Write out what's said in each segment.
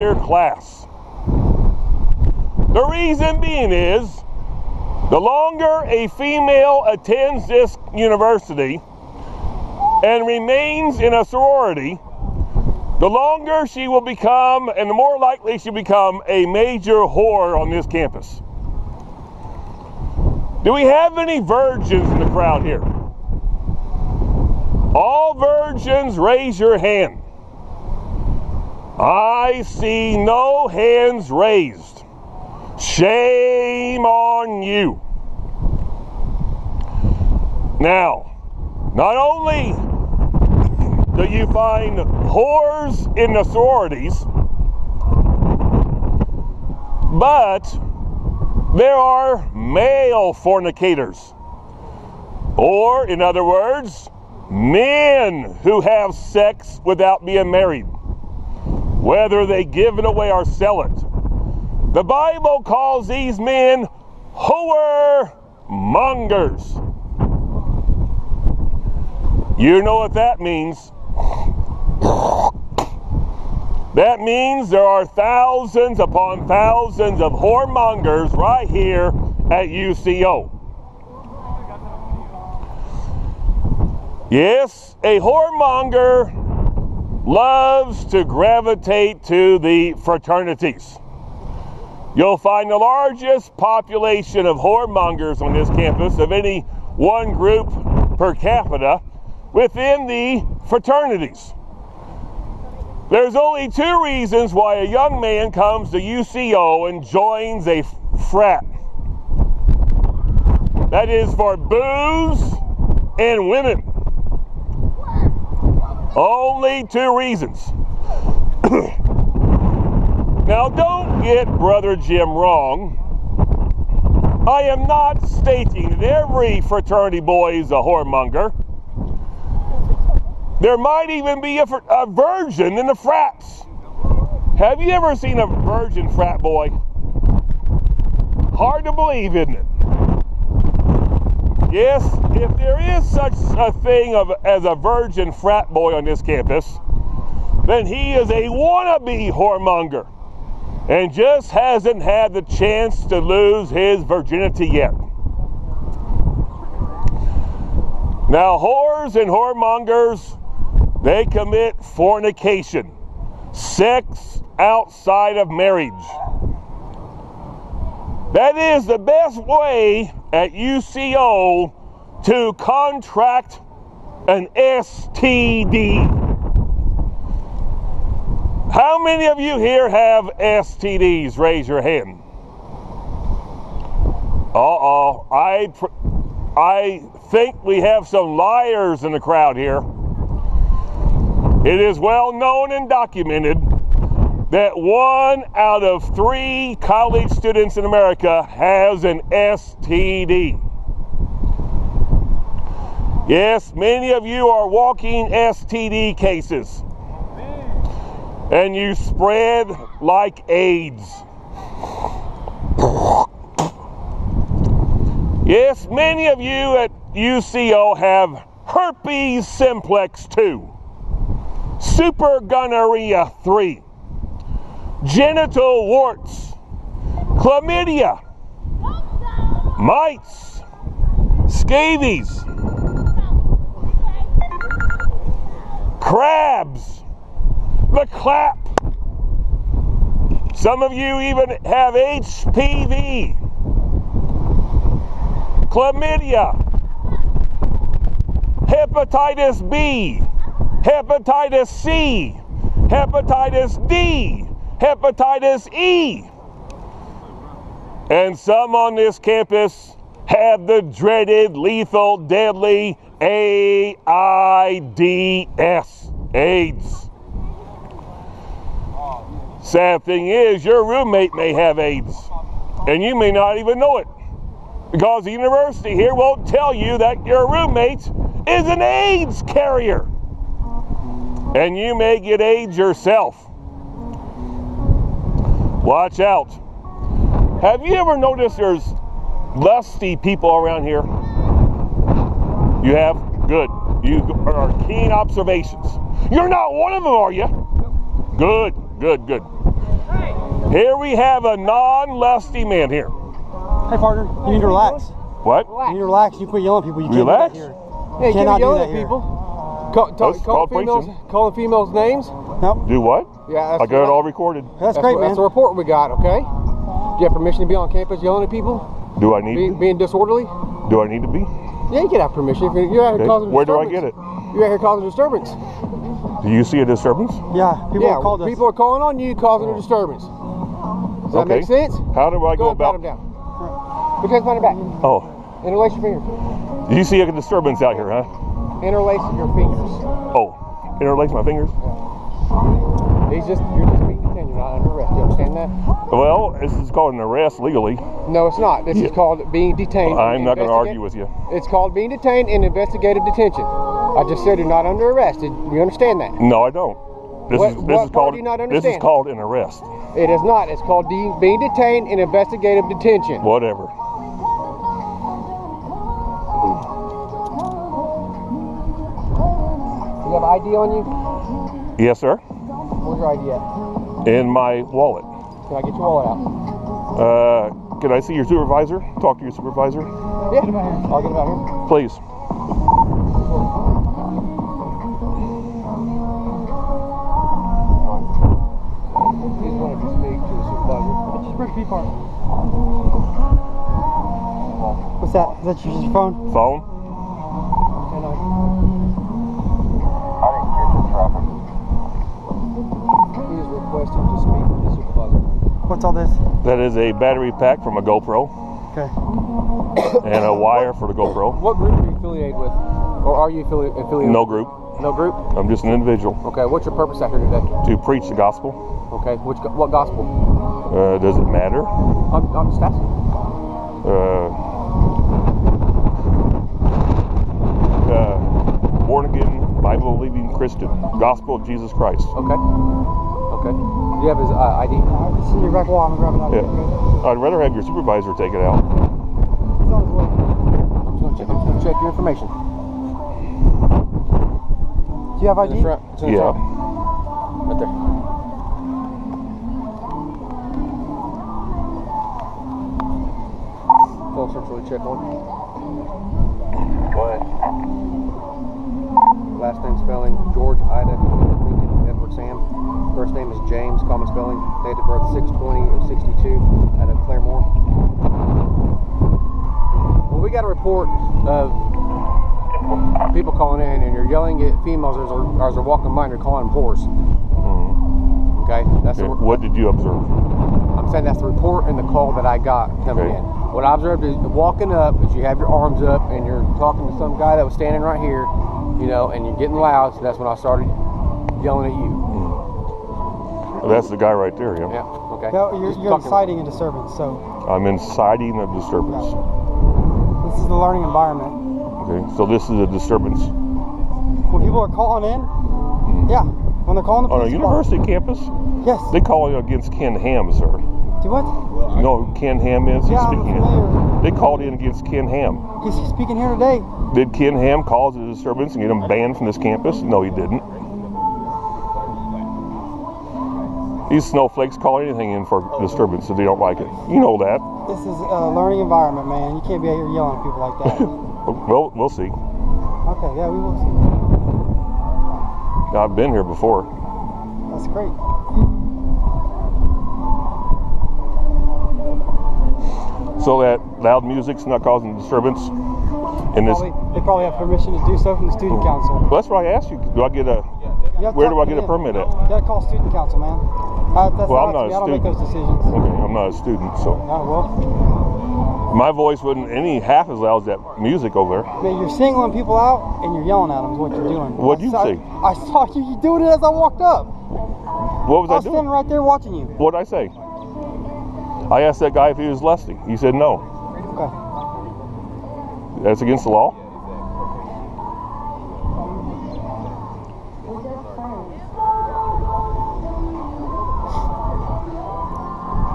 class. The reason being is, the longer a female attends this university and remains in a sorority, the longer she will become, and the more likely she'll become a major whore on this campus. Do we have any virgins in the crowd here? All virgins, raise your hand. I see no hands raised. Shame on you. Now, not only do you find whores in the sororities, but there are male fornicators. Or, in other words, men who have sex without being married, whether they give it away or sell it. The Bible calls these men whoremongers. You know what that means. That means there are thousands upon thousands of whoremongers right here at UCO. Yes, a whoremonger loves to gravitate to the fraternities. You'll find the largest population of whoremongers on this campus of any one group per capita within the fraternities. There's only two reasons why a young man comes to UCO and joins a frat. That is for booze and women. Only two reasons. Now, don't get Brother Jim wrong. I am not stating that every fraternity boy is a whoremonger. There might even be a virgin in the frats. Have you ever seen a virgin frat boy? Hard to believe, isn't it? Yes, if there is such a thing as a virgin frat boy on this campus, then he is a wannabe whoremonger and just hasn't had the chance to lose his virginity yet. Now, whores and whoremongers, they commit fornication, sex outside of marriage. That is the best way at UCO to contract an STD. How many of you here have STDs? Raise your hand. I think we have some liars in the crowd here. It is well known and documented that 1 out of 3 college students in America has an STD. Yes, many of you are walking STD cases, and you spread like AIDS. Yes, many of you at UCO have herpes simplex 2, super gonorrhea 3, genital warts, chlamydia, mites, scabies, crabs, the clap. Some of you even have HPV, chlamydia, hepatitis B, hepatitis C, hepatitis D, hepatitis E. And some on this campus have the dreaded, lethal, deadly AIDS, AIDS. Sad thing is, your roommate may have AIDS, and you may not even know it, because the university here won't tell you that your roommate is an AIDS carrier, and you may get AIDS yourself. Watch out. Have you ever noticed there's lusty people around here? You have? Good. You are keen observations. You're not one of them, are you? Good, good, good. Here we have a non-lusty man here. Hey partner, you need to relax. What? You need to relax. You quit yelling at people. You can't Relax? do that here. Yeah, you cannot can't yell do at that here. people. Calling females names. Nope. Do what? Yeah, I got it all recorded. That's great, man. That's the report we got. Okay. Do you have permission to be on campus yelling at people? Do I need to? Being disorderly? Do I need to be? Yeah, you can have permission. If you're out here causing Where do I disturbance. get it? You're out here causing disturbance. Do you see a disturbance? Yeah, people have called us. People are calling on you causing a disturbance. Does that make sense? How do I go Go ahead, pat about? them down. Put your hands behind your back. Oh, Interlace your fingers. you see a disturbance out here, huh? Interlace your fingers. Oh, interlace my fingers. You're just being detained. You're not under arrest. You understand that? Well, this is called an arrest legally. No, it's not. This is called being detained. I'm not going to argue with you. It's called being detained in investigative detention. I just said you're not under arrest. You understand that? No, I don't. This is part do you not this is understand? called an arrest. It is not. It's called being detained in investigative detention. Whatever. You have ID on you? Yes, sir. Where's your ID at? In my wallet. Can I get your wallet out? Can I see your supervisor? Talk to your supervisor, Yeah. I'll get him out here. please. He's going to speak to the supervisor. Just break the part. What's that? Is that your phone? Phone. I didn't get the traffic. He is requesting to speak to the supervisor. What's all this? That is a battery pack from a GoPro Okay. and a wire for the GoPro. What group are you affiliated with? Or are you affiliated No with? group. No group? I'm just an individual Okay, what's your purpose out here today? to preach the gospel. Okay, what gospel? Does it matter? I'm just asking. Born again, Bible believing Christian, gospel of Jesus Christ. Okay. Okay. Do you have his ID? It's in your back wall. I'm grabbing it out. Yeah. I'd rather have your supervisor take it out. He's on his way. I'm just gonna check your information. Do you have ID? It's in the front. It's in the Yeah. front. Right there. Full search really check on. What? Last name spelling George Ida Lincoln Edward Sam. First name is James, common spelling. Date of birth 6/20/62 out of Claremore. Well, we got a report of people calling in, and you're yelling at females as they're walking by, and you're calling them whores. Mm-hmm. Okay, that's Okay. the, What did you observe? I'm saying that's the report and the call that I got coming Okay. in. What I observed is walking up is you have your arms up and you're talking to some guy that was standing right here, you know, and you're getting loud. So that's when I started yelling at you. Well, that's the guy right there, yeah. Yeah. Okay. No, Just you're talking- inciting a disturbance. So I'm inciting a disturbance. this is the learning environment. Okay, so this is a disturbance. When people are calling in, yeah. When they're calling the On a police university campus, department. Yes. they call you against Ken Ham, sir. Do what? You know who Ken Ham is? He's Yeah, I'm speaking familiar. They called in against Ken Ham. He's speaking here today. Did Ken Ham cause a disturbance and get him banned from this campus? No, he didn't. These snowflakes call anything in for disturbance if they don't like it. You know that. This is a learning environment, man. You can't be out here yelling at people like that. Well, we'll see. Okay, yeah, we will see. I've been here before. That's great. So that loud music's not causing disturbance in this. They probably have permission to do so from the student council. Well, that's why I asked you. Do I get a? You have to Where talk do I to get a them. permit at? You gotta call student council, man. That's Well, I'm not not up to a me. I don't make those student. decisions. Okay, I'm not a student, so Oh, well, my voice wasn't any half as loud as that music over there. man, you're singling people out and you're yelling at them is what you're doing. What'd you say? I saw you doing it as I walked up. What was I I was standing doing? right there watching you. What did I say? I asked that guy if he was lusty. He said no. Okay. That's against the law.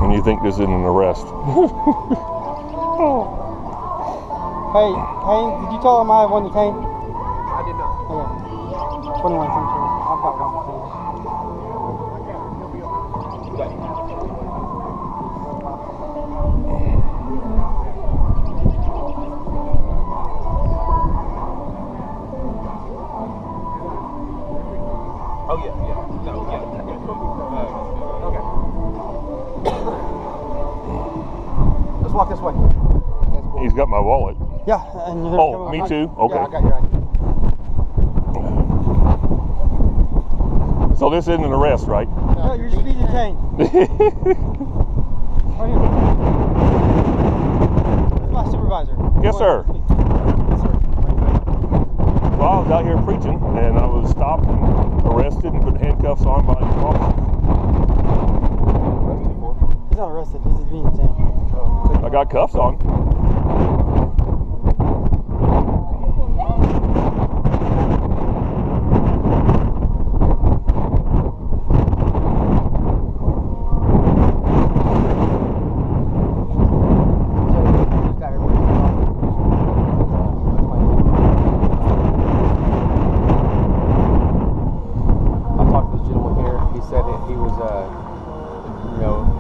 And you think this isn't an arrest? Hey, did you tell him I have one detained? I did not. Okay. 21 century. I've got one detained. Let's walk this way. He's got my wallet. Yeah, and you're Oh, me too? Okay. Yeah, I got your ID. So this isn't an arrest, right? No, you're just being detained. Right here. This is my supervisor. Yes, sir. Yes, sir. Well, I was out here preaching, and I was stopped and arrested and put handcuffs on by the officers. He's not arrested. He's just being detained. I got cuffs on.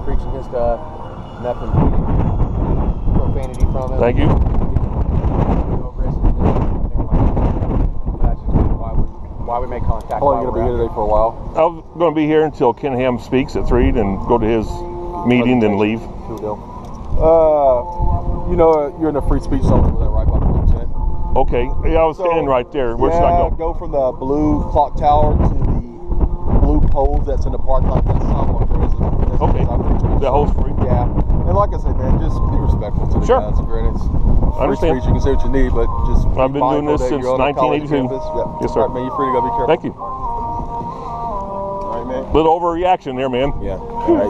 Preaching his stuff, nothing profanity from him. Thank you. No aggressive, anything like that. That's just why we make contact. How long are you going to be here today for a while? I'm going to be here until Ken Ham speaks at 3, then go to his meeting, then leave. Cool deal. You know, you're in the free speech zone over there, right by the blue tent. Okay. Yeah, I was standing right there. Where should I go? Go from the blue clock tower to the blue poles that's in the park like that. Okay. The host free. Yeah. And like I said, man, just be respectful to the Sure. guys. Granted, it's free understand. speech. You can say what you need, but just be I've been doing mindful this that since you're on a college 1982. campus. Yeah. Yes, sir. All right, man, you're free to go. Be careful. Thank you. All right, man. Little overreaction there, man. Yeah. All right.